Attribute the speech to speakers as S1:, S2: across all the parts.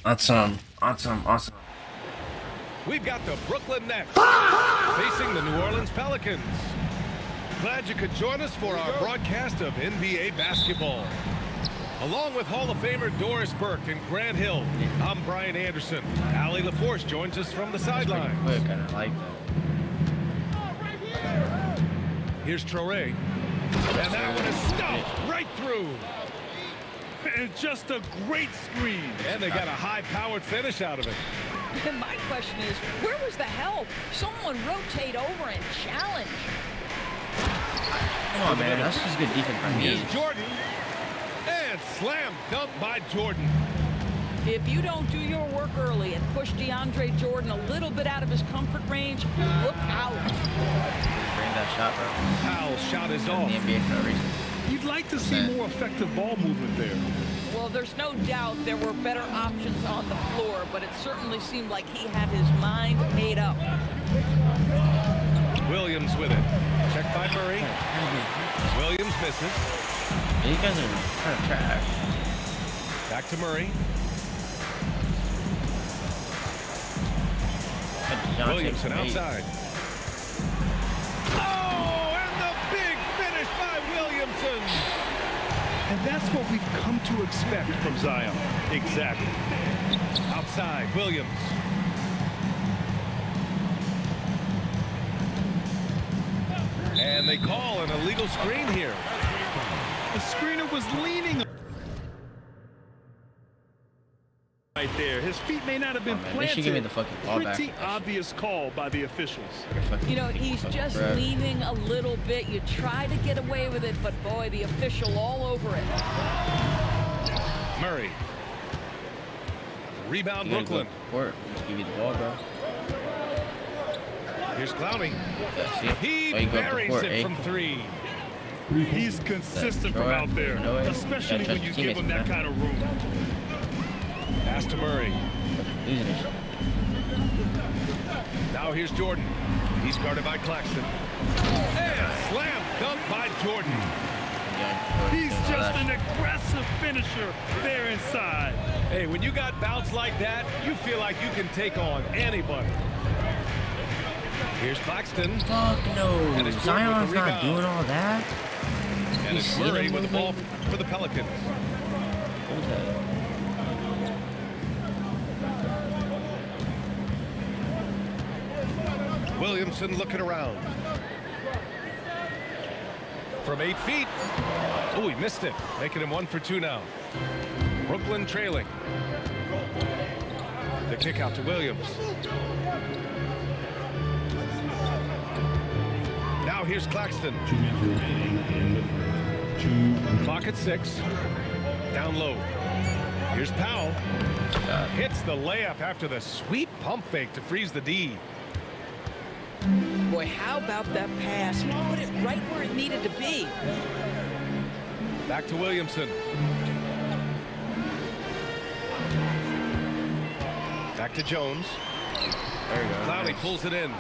S1: Awesome.
S2: We've got the Brooklyn Nets facing the New Orleans Pelicans. Glad you could join us for our broadcast of NBA basketball. Along with Hall of Famer Doris Burke and Grant Hill, I'm Brian Anderson. Allie LaForce joins us from the sideline.
S1: Quick, I like that.
S2: Here's Traoré. And that one is stuffed right through.
S3: And just a great screen.
S2: And they got a high-powered finish out of it.
S4: And my question is, where was the help? Someone rotate over and challenge.
S1: Come on, man. That's just good defense by me.
S2: Here's Jordan. And slam dunk by Jordan.
S4: If you don't do your work early and push DeAndre Jordan a little bit out of his comfort range, look out.
S1: Bring that shot, bro.
S2: Powell's shot is off.
S1: The NBA for no reason.
S3: You'd like to see more effective ball movement there.
S4: Well, there's no doubt there were better options on the floor, but it certainly seemed like he had his mind made up.
S2: Williams with it. Checked by Murray. Williams misses.
S1: You guys are kind of trash.
S2: Back to Murray. Williamson outside. Oh, and the big finish by Williamson.
S3: And that's what we've come to expect from Zion. Exactly.
S2: Outside, Williams. And they call an illegal screen here.
S3: The screener was leaning right there. His feet may not have been planted.
S1: They should give me the fucking ball back.
S3: Pretty obvious call by the officials.
S4: You know, he's just leaning a little bit. You try to get away with it, but boy, the official all over it.
S2: Murray. Rebound, Brooklyn.
S1: Give you the ball, bro.
S2: Here's Clowney.
S1: Yeah,
S2: he buries it from three.
S3: He's consistent from out there, especially when you give him that kind of room.
S2: Pass to Murray. Now here's Jordan. He's guarded by Claxton. And slam dunk by Jordan.
S3: He's just an aggressive finisher there inside.
S2: Hey, when you got bounce like that, you feel like you can take on anybody. Here's Claxton.
S1: Fuck no. Zion's not doing all that.
S2: And it's Murray with the ball for the Pelicans. Williamson looking around. From 8 feet. Oh, he missed it. Making him 1 for 2 now. Brooklyn trailing. The kick out to Williams. Now here's Claxton.
S5: 2 minutes remaining in the first.
S2: Clock at 6. Down low. Here's Powell. Hits the layup after the sweet pump fake to freeze the D.
S4: Boy, how about that pass? He put it right where it needed to be.
S2: Back to Williamson. Back to Jones.
S1: There you go.
S2: Clowney pulls it in.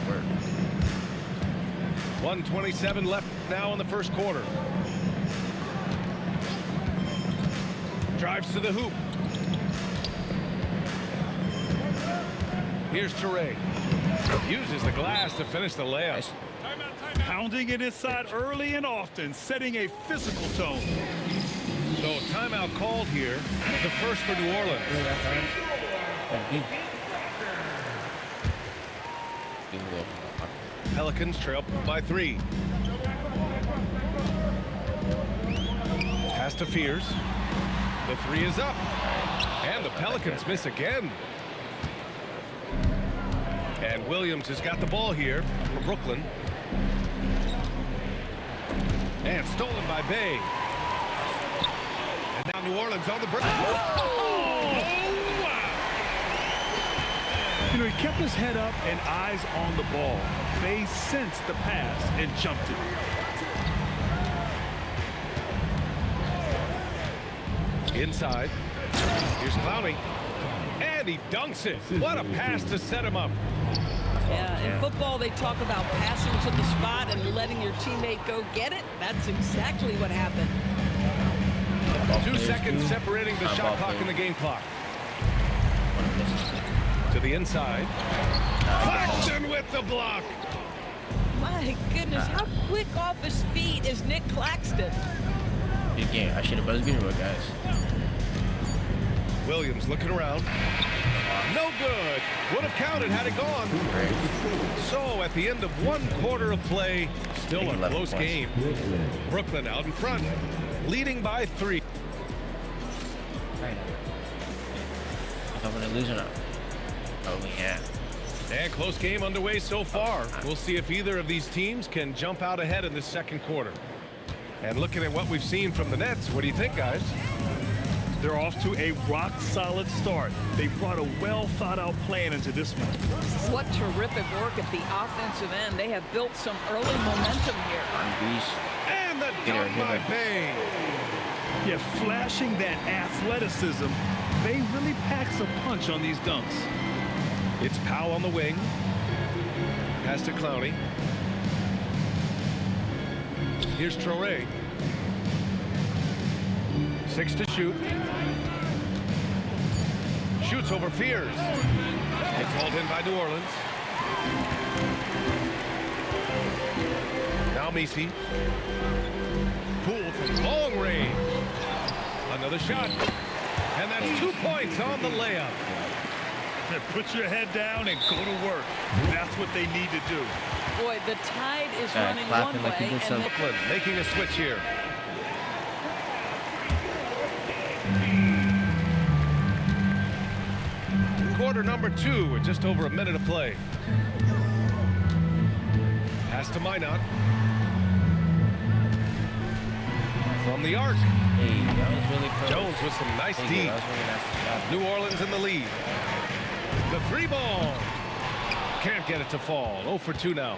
S1: Work.
S2: 1:27 left now in the first quarter. Drives to the hoop. Here's Traoré. Uses the glass to finish the layup.
S3: Pounding it inside early and often, setting a physical tone.
S2: So timeout called here. The first for New Orleans. Pelicans trail by 3. Pass to Fears. The 3 is up. And the Pelicans miss again. And Williams has got the ball here for Brooklyn. And stolen by Bay. And now New Orleans on the break.
S3: Oh, wow. You know, he kept his head up and eyes on the ball. Bay sensed the pass and jumped it.
S2: Inside. Here's Clowney. And he dunks it. What a pass to set him up.
S4: Yeah, in football, they talk about passing to the spot and letting your teammate go get it. That's exactly what happened.
S1: Ball
S2: 2
S1: players
S2: seconds
S1: do.
S2: separating the shot
S1: Ball
S2: clock and the
S1: players.
S2: game clock.
S1: One misses.
S2: To the inside. Claxton with the block.
S4: My goodness, how quick off his feet is Nick Claxton?
S1: Good game. I should have buzzed Greenwood, guys.
S2: Williams looking around. No good. Would have counted had it gone.
S1: Great.
S2: So at the end of 1 quarter of play, still a
S1: 11
S2: close
S1: points.
S2: game. Brooklyn out in front, leading by 3.
S1: Right. If I'm gonna lose or not. Oh yeah.
S2: And close game underway so far. We'll see if either of these teams can jump out ahead in this second quarter. And looking at what we've seen from the Nets, what do you think, guys?
S3: They're off to a rock-solid start. They brought a well-thought-out plan into this one.
S4: What terrific work at the offensive end. They have built some early momentum here.
S1: On beast.
S2: And the dunk by Bay.
S3: Yeah, flashing that athleticism, Bay really packs a punch on these dunks.
S2: It's Powell on the wing. Pass to Clowney. Here's Traore. 6 to shoot. Shoots over Fears. It's hauled in by New Orleans. Now Messi. Poole from long range. Another shot. And that's 2 points on the layup.
S3: Put your head down and go to work. That's what they need to do.
S4: Boy, the tide is
S1: Yeah,
S4: running
S1: clapping
S4: one
S1: like
S4: way.
S1: he did
S4: And
S1: some-
S2: Brooklyn making a switch here. Quarter number 2 with just over a minute of play. Pass to Minot. From the arc.
S1: Hey, that was really close.
S2: Jones with some nice
S1: Hey,
S2: D.
S1: that was really nice shot.
S2: New Orleans in the lead. The 3 ball. Can't get it to fall. 0 for 2 now.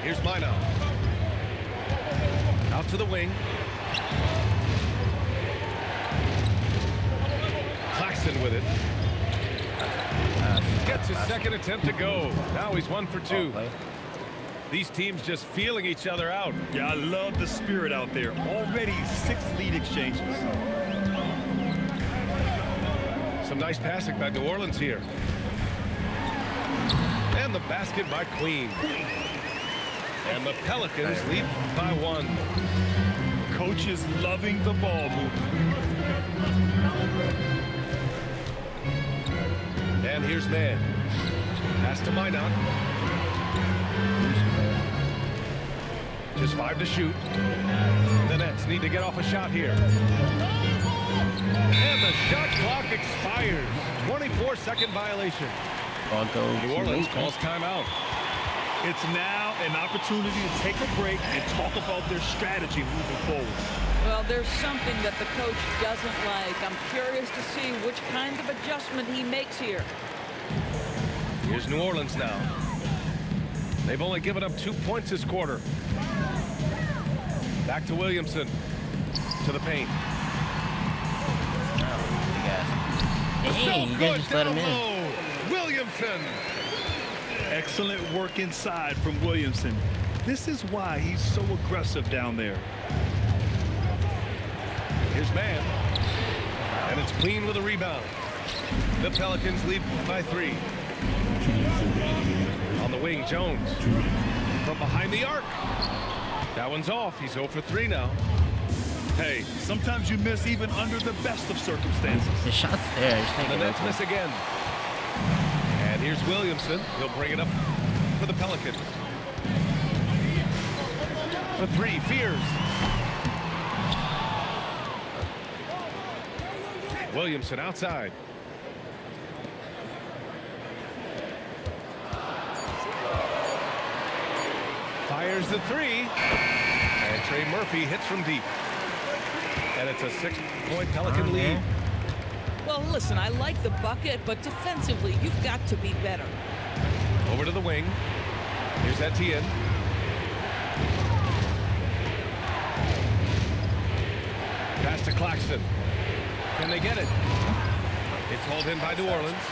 S2: Here's Minot. Out to the wing. Claxton with it. Gets his second attempt to go. Now he's 1 for 2.
S1: Ball play.
S2: These teams just feeling each other out.
S3: Yeah, I love the spirit out there. Already 6 lead exchanges.
S2: Some nice passing by New Orleans here. And the basket by Queen. And the Pelicans lead by 1.
S3: Coach is loving the ball movement.
S2: And here's Mann. Pass to Minot. Just 5 to shoot. The Nets need to get off a shot here. And the shot clock expires. 24-second violation.
S1: Ball goes.
S2: New Orleans calls timeout.
S3: It's now an opportunity to take a break and talk about their strategy moving forward.
S4: well, there's something that the coach doesn't like. I'm curious to see which kind of adjustment he makes here.
S2: Here's New Orleans now. They've only given up 2 points this quarter. Back to Williamson. To the paint.
S1: Dang, you guys just let him in.
S2: low. Williamson.
S3: Excellent work inside from Williamson. This is why he's so aggressive down there.
S2: Here's Mann. And it's Clean with a rebound. The Pelicans lead by 3. On the wing, Jones. From behind the arc. That one's off. He's 0 for 3 now.
S3: Hey, sometimes you miss even under the best of circumstances.
S1: The shot's there. Just
S2: The
S1: take it
S2: Nets
S1: open.
S2: miss again. And here's Williamson. He'll bring it up for the Pelicans. For 3, Fears. Williamson outside. Fires the 3. And Trey Murphy hits from deep. And it's a 6-point Pelican lead.
S4: Well, listen, I like the bucket, but defensively, you've got to be better.
S2: Over to the wing. Here's Etienne. Pass to Claxton. Can they get it? It's hauled in by New Orleans.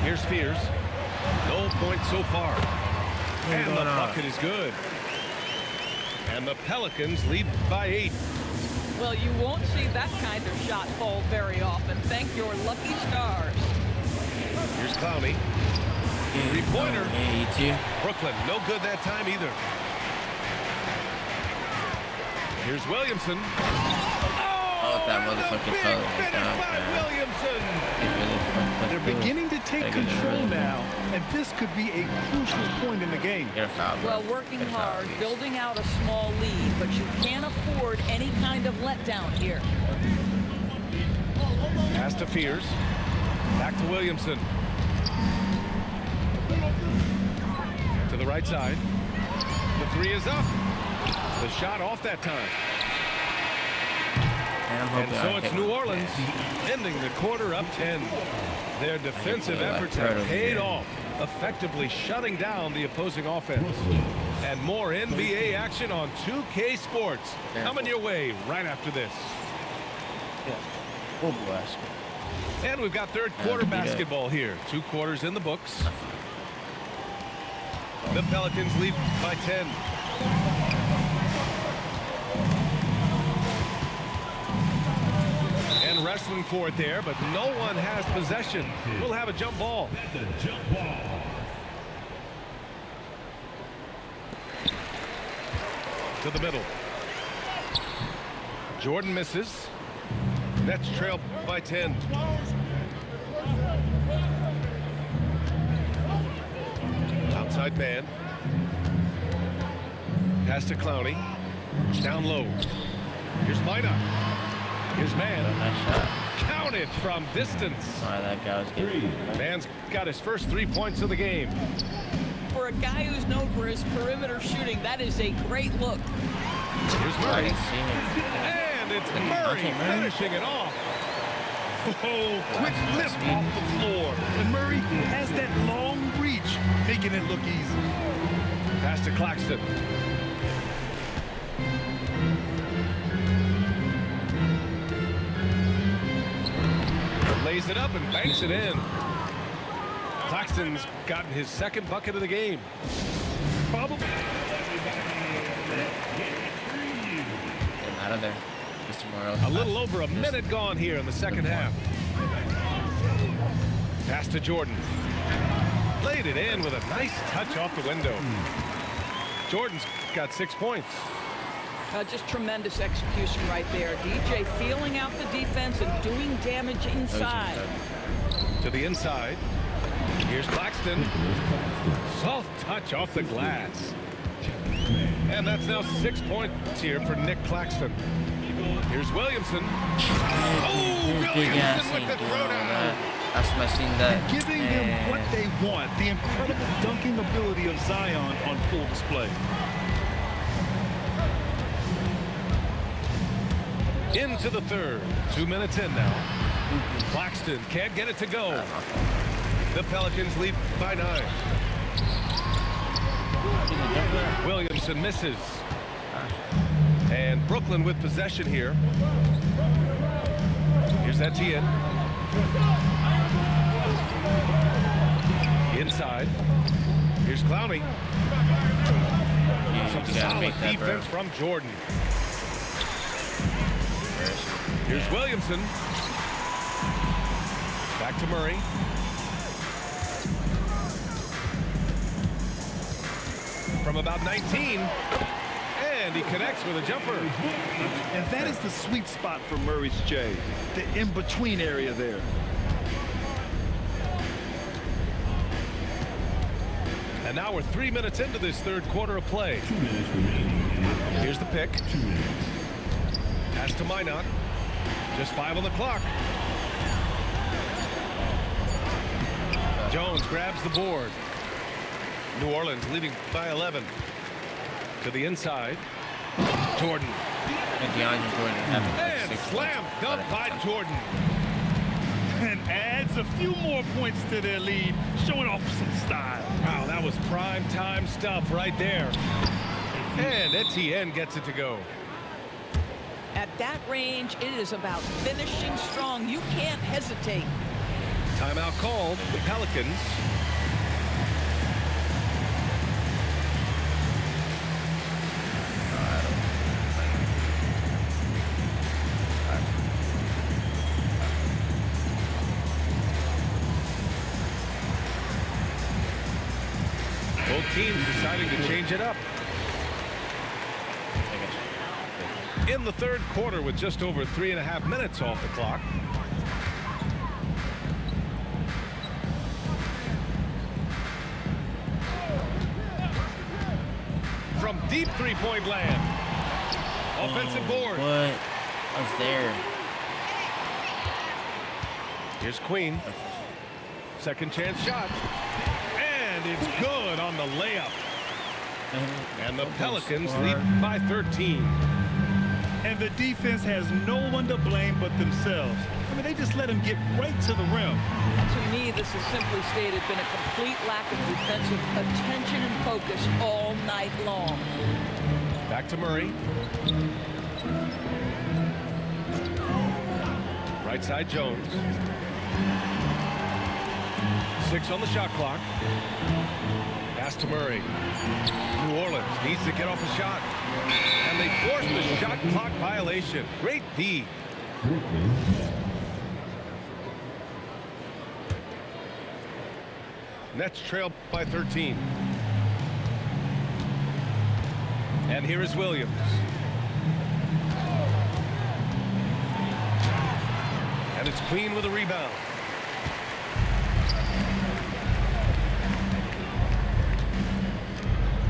S2: Here's Fears. No points so far. And the
S1: going on?
S2: bucket is good. And the Pelicans lead by 8.
S4: Well, you won't see that kind of shot fall very often. Thank your lucky stars.
S2: Here's Clowney. Three-pointer.
S1: Yeah, you too.
S2: Brooklyn, no good that time either. Here's Williamson.
S1: Oh, that motherfucker fell
S2: Finish
S1: down,
S2: by
S1: man.
S2: Williamson.
S1: He's really fucked up.
S3: They're beginning to take
S1: Gotta get it
S3: control
S1: right.
S3: now, and this could be a crucial point in the game.
S1: Get a foul, bro.
S4: Well, working
S1: Get a foul,
S4: hard,
S1: please.
S4: building out a small lead, but you can't afford any kind of letdown here.
S2: Pass to Fears. Back to Williamson. To the right side. The three is up. The shot off that time.
S1: And I'm
S2: And
S1: hoping
S2: so
S1: I
S2: it's
S1: hit
S2: New
S1: one.
S2: Orleans ending the quarter up 10. Their defensive
S1: feel like
S2: efforts
S1: Fred
S2: have
S1: over
S2: paid
S1: here.
S2: off, effectively shutting down the opposing offense. And more NBA action on 2K Sports coming your way right after this.
S1: Yeah. Oh, bless.
S2: And we've got third quarter basketball here. 2 quarters in the books. The Pelicans lead by 10. And wrestling for it there, but no one has possession. We'll have a jump ball.
S5: That's a jump ball.
S2: To the middle. Jordan misses. Nets trail by 10. Outside man. Pass to Clowney. Down low. Here's Minot. His man.
S1: Nice shot.
S2: Counted from distance.
S1: Why that guy was getting.
S2: Man's got his first 3 points of the game.
S4: For a guy who's known for his perimeter shooting, that is a great look.
S2: Here's
S1: I
S2: Murray.
S1: didn't see him.
S2: And it's
S1: Okay,
S2: Murray
S1: Murray.
S2: finishing it off.
S3: Oh, quick lift off the floor. And Murray has that long reach, making it look easy.
S2: Pass to Claxton. Lays it up and banks it in. Claxton's gotten his second bucket of the game.
S3: Probably.
S1: Get him out of there. Get somewhere else.
S2: A little over a minute gone here in the second half. Pass to Jordan. Laid it in with a nice touch off the window. Jordan's got 6 points.
S4: Just tremendous execution right there. DJ feeling out the defense and doing damage inside.
S2: To the inside. Here's Claxton. Soft touch off the glass. And that's now 6 points here for Nick Claxton. Here's Williamson. Oh, Williamson with the throwdown.
S1: That's my scene that.
S3: Giving them what they want. The incredible dunking ability of Zion on full display.
S2: Into the third. 2 minutes in now. Claxton can't get it to go. The Pelicans lead by 9. Williamson misses. And Brooklyn with possession here. Here's Etienne. Inside. Here's Clowney. Some solid defense from Jordan. Here's Williamson. Back to Murray. From about 19. And he connects with a jumper.
S3: And that is the sweet spot for Murray's J. The in-between area there.
S2: And now we're 3 minutes into this third quarter of play.
S5: 2 minutes remaining.
S2: Here's the pick.
S5: 2 minutes.
S2: Pass to Minot. Just 5 on the clock. Jones grabs the board. New Orleans leading by 11. To the inside. Jordan.
S1: And DeAndre Jordan having like
S2: And
S1: 6
S2: slam
S1: points.
S2: dunk by Jordan.
S3: And adds a few more points to their lead, showing off some style.
S2: Wow, that was prime time stuff right there. And Etienne gets it to go.
S4: At that range, it is about finishing strong. You can't hesitate.
S2: Timeout called. The Pelicans. teams deciding to change it up. In the third quarter with just over 3.5 minutes off the clock. From deep three-point land. Offensive board.
S1: What? I was there.
S2: Here's Queen. Second chance shot. And it's good on the layup. And the Pelicans lead by 13.
S3: And the defense has no one to blame but themselves. I mean, they just let him get right to the rim.
S4: To me, this has simply stated been a complete lack of defensive attention and focus all night long.
S2: Back to Murray. Right side Jones. 6 on the shot clock. Pass to Murray. New Orleans needs to get off a shot. And they force the shot clock violation. Great D. Nets trail by 13. And here is Williams. And it's Queen with a rebound.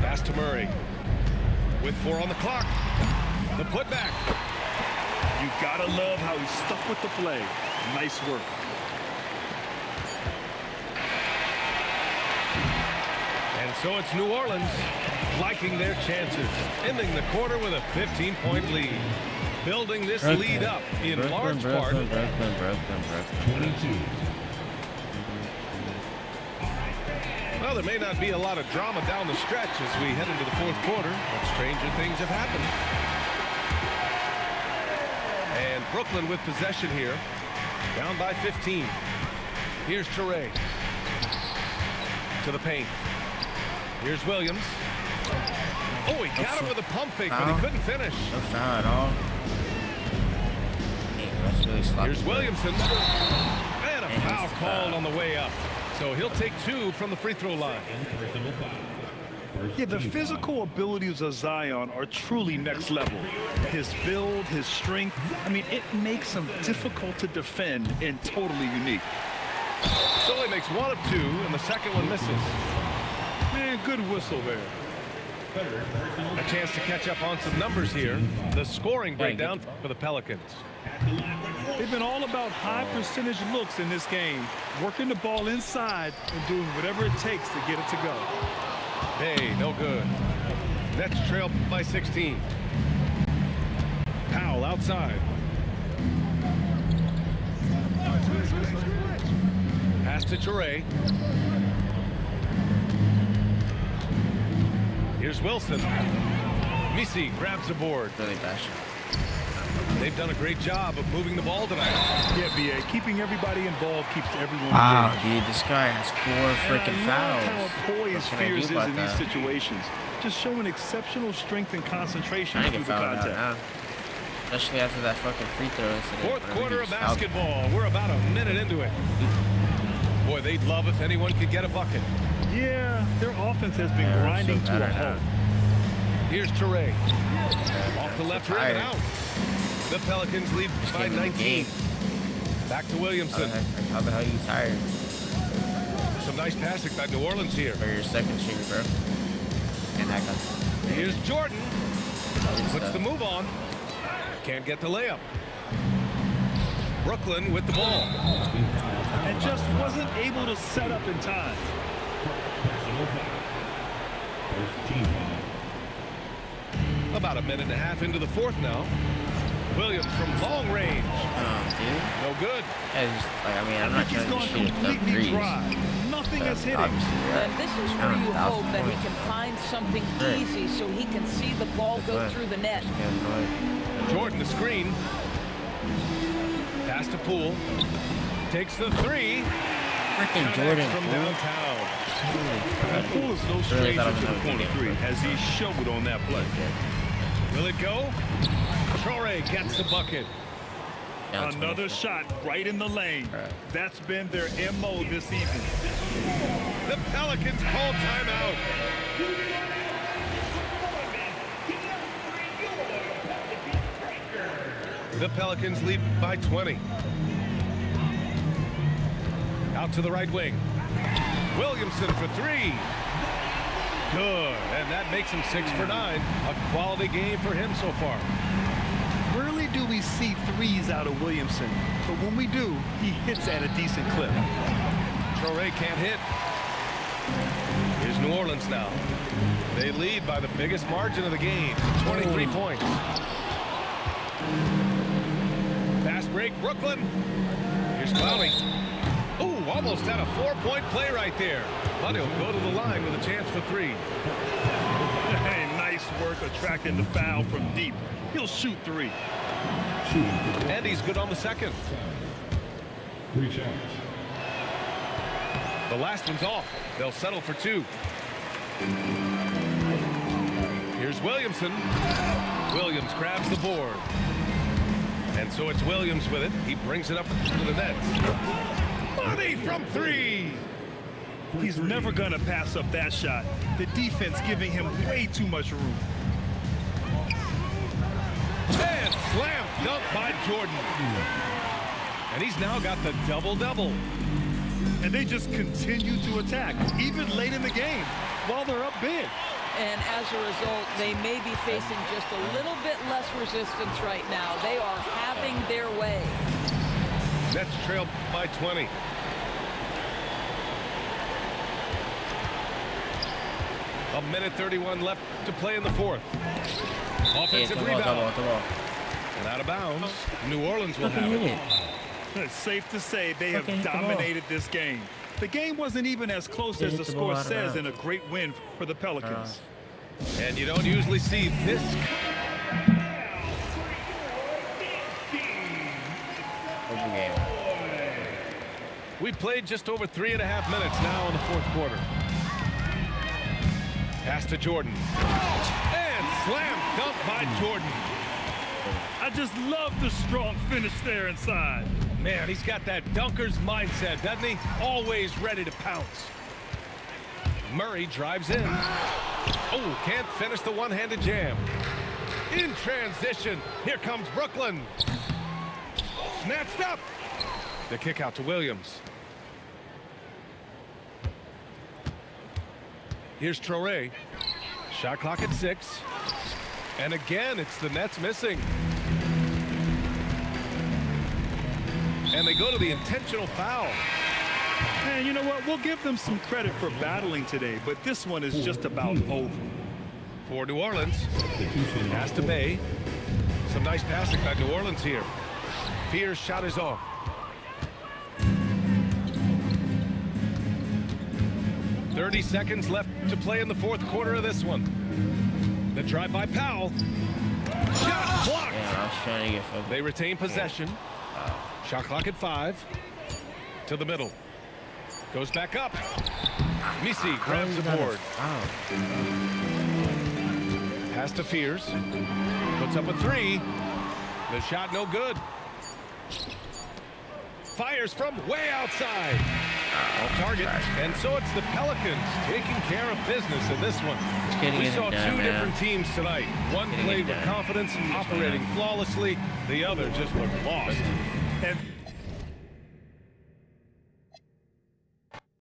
S2: Pass to Murray. With 4 on the clock. The putback.
S3: You gotta love how he stuck with the play. Nice work.
S2: And so it's New Orleans liking their chances, ending the quarter with a 15-point lead. Building this lead up in large part.
S1: Brooklyn.
S5: 22.
S2: Well, there may not be a lot of drama down the stretch as we head into the fourth quarter, but stranger things have happened. And Brooklyn with possession here, down by 15. Here's Toure. To the paint. Here's Williams. Oh, he got him with a pump fake, but he couldn't finish.
S1: No foul at all. Hey, that's really sloppy.
S2: Here's Williamson. And a foul called on the way up. So he'll take 2 from the free throw line.
S3: Yeah, the physical abilities of Zion are truly next level. His build, his strength, I mean, it makes him difficult to defend and totally unique.
S2: So he makes 1 of 2, and the second one misses.
S3: Man, good whistle there.
S2: A chance to catch up on some numbers here. The scoring breakdown for the Pelicans.
S3: They've been all about high percentage looks in this game, working the ball inside and doing whatever it takes to get it to go.
S2: Hey, no good. Nets trail by 16. Powell outside. Pass to Toure. Here's Wilson. Misi grabs the board.
S1: Really bad shot.
S2: They've done a great job of moving the ball tonight.
S3: Yeah, B.A., keeping everybody involved keeps everyone
S1: Wow,
S3: engaged.
S1: dude, this guy has 4 freaking
S3: And I love
S1: fouls.
S3: how poised
S1: What can I do
S3: Fears is
S1: about
S3: in these
S1: that?
S3: situations. Just showing exceptional strength and concentration
S1: I
S3: through
S1: get
S3: the
S1: fouled out
S3: contact.
S1: now. Especially after that fucking free throw incident.
S2: Fourth
S1: whenever
S2: quarter
S1: he
S2: of
S1: just fouled me.
S2: basketball. We're about a minute into it. Boy, they'd love if anyone could get a bucket.
S3: Yeah, their offense has been
S1: Yeah,
S3: grinding
S1: so
S3: to a
S1: bad
S3: halt.
S2: Here's Toure. Off the
S1: so
S2: left rim
S1: tired.
S2: and out. The Pelicans lead by
S1: getting in the
S2: 19.
S1: game.
S2: Back to Williamson.
S1: How the hell are you tired?
S2: Some nice passing by New Orleans here.
S1: For your second string, bro. And I got
S2: Here's Jordan.
S1: good
S2: Puts
S1: stuff.
S2: the move on. Can't get the layup. Brooklyn with the ball.
S3: And just wasn't able to set up in time.
S5: Personal foul. First team foul.
S2: About a minute and a half into the fourth now. Williams from long range.
S1: Dude.
S2: No good.
S1: I just, like, I mean, I'm not
S3: He's
S1: trying to
S3: gone
S1: shoot dumb
S3: completely
S1: threes.
S3: dry. Nothing has hit him.
S1: Obviously,
S4: And this is where you
S1: 1,000
S4: hope that he
S1: points.
S4: can find something
S1: Right.
S4: easy so he can see the ball
S1: That's
S4: go
S1: right.
S4: through the net.
S1: Just get annoyed.
S2: Jordan the screen. Pass to Poole. Takes the 3.
S1: Freaking
S2: Connects
S1: Jordan,
S2: from
S1: fool.
S2: downtown.
S3: And Poole is no stranger
S1: thought I was
S3: to the
S1: gonna
S3: corner
S1: get it.
S3: three, as he showed on that play.
S2: Will it go? Traore gets the bucket.
S1: Down
S3: Another
S1: 24.
S3: shot right in the lane.
S1: Right.
S3: That's been their MO this evening.
S2: The Pelicans call timeout. The Pelicans lead by 20. Out to the right wing. Williamson for three. Good, and that makes him 6 for 9. A quality game for him so far.
S3: Rarely do we see threes out of Williamson, but when we do, he hits at a decent clip.
S2: Traore can't hit. Here's New Orleans now. They lead by the biggest margin of the game, 23 points. Fast break, Brooklyn. Here's Clowney. Ooh, almost had a 4-point play right there. But he'll go to the line with a chance for 3.
S3: Hey, nice work attracting the foul from deep. He'll shoot 3.
S2: And he's good on the second.
S5: 3 shots.
S2: The last one's off. They'll settle for 2. Here's Williamson. Williams grabs the board. And so it's Williams with it. He brings it up to the nets. Money from 3.
S3: He's never going to pass up that shot. The defense giving him way too much room.
S2: And slam dunk by Jordan. And he's now got the double-double.
S3: And they just continue to attack, even late in the game, while they're up big.
S4: And as a result, they may be facing just a little bit less resistance right now. They are having their way.
S2: Nets trail by 20. A minute 31 left to play in the fourth. Offensive rebound. And out of bounds. New Orleans will have it.
S3: It's safe to say they have dominated this game. The game wasn't even as close as the score says, and a great win for the Pelicans.
S2: And you don't usually see this. We played just over 3.5 minutes now in the fourth quarter. Pass to Jordan. And slam dunk by Jordan.
S3: I just love the strong finish there inside.
S2: Man, he's got that dunker's mindset, doesn't he? Always ready to pounce. Murray drives in. Oh, can't finish the one-handed jam. In transition, here comes Brooklyn. Snatched up. The kick out to Williams. Here's Traore. Shot clock at 6. And again, it's the Nets missing. And they go to the intentional foul.
S3: And you know what? We'll give them some credit for battling today, but this one is just about over.
S2: For New Orleans, pass to Bay. Some nice passing by New Orleans here. Fear's shot is off. .30 seconds left to play in the fourth quarter of this one. The drive by Powell. Shot blocked.
S1: Yeah, I was trying to get focused.
S2: They retain possession. Shot clock at 5. To the middle. Goes back up. Misi grabs the board. Pass to Fears. Puts up a 3. The shot no good. Fires from way outside. Off target. And so it's the Pelicans taking care of business in this one. We saw two different teams tonight. One played with confidence, operating flawlessly. The other just looked lost.
S3: And